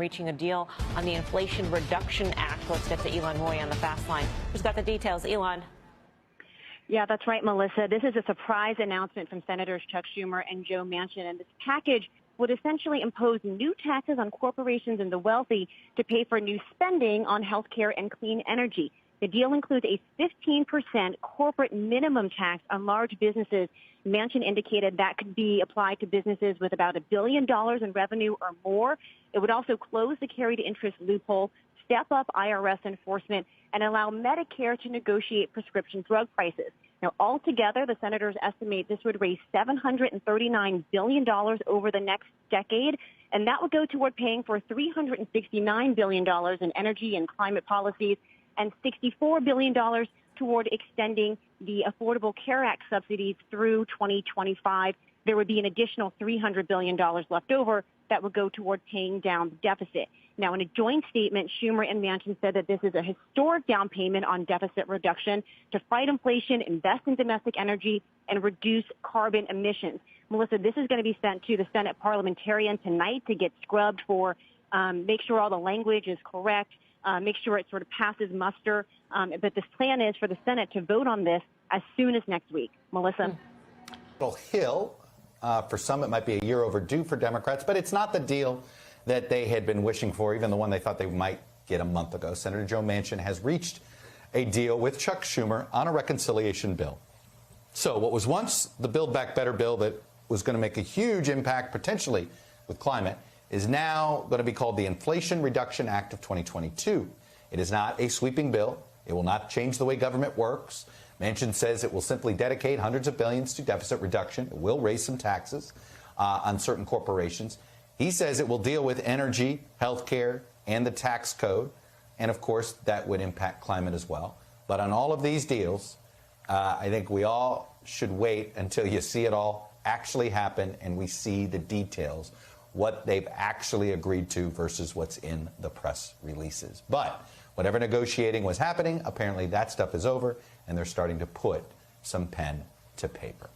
reaching a deal on the Inflation Reduction Act. Let's get to Elon Roy on the fast line, who's got the details. Elon. Yeah, that's right, Melissa. This is a surprise announcement from Senators Chuck Schumer and Joe Manchin, and this package would essentially impose new taxes on corporations and the wealthy to pay for new spending on health care and clean energy. The deal includes a 15% corporate minimum tax on large businesses. Manchin indicated that could be applied to businesses with about $1 billion in revenue or more. It would also close the carried interest loophole, step up IRS enforcement, and allow Medicare to negotiate prescription drug prices. Now, altogether, the senators estimate this would raise $739 billion over the next decade, and that would go toward paying for $369 billion in energy and climate policies and $64 billion toward extending the Affordable Care Act subsidies through 2025. There would be an additional $300 billion left over that would go toward paying down the deficit. Now, in a joint statement, Schumer and Manchin said that this is a historic down payment on deficit reduction to fight inflation, invest in domestic energy, and reduce carbon emissions. Melissa, this is going to be sent to the Senate parliamentarian tonight to get scrubbed for, make sure all the language is correct, make sure it sort of passes muster. But this plan is for the Senate to vote on this as soon as next week. Melissa? Hill. For some, it might be a year overdue for Democrats, but it's not the deal that they had been wishing for, even the one they thought they might get a month ago. Senator Joe Manchin has reached a deal with Chuck Schumer on a reconciliation bill. So what was once the Build Back Better bill that was going to make a huge impact potentially with climate is now going to be called the Inflation Reduction Act of 2022. It is not a sweeping bill. It will not change the way government works. Manchin says it will simply dedicate hundreds of billions to deficit reduction. It will raise some taxes on certain corporations. He says it will deal with energy, health care, and the tax code. And, of course, that would impact climate as well. But on all of these deals, I think we all should wait until you see it all actually happen and we see the details, what they've actually agreed to versus what's in the press releases. But whatever negotiating was happening, apparently that stuff is over, and they're starting to put some pen to paper.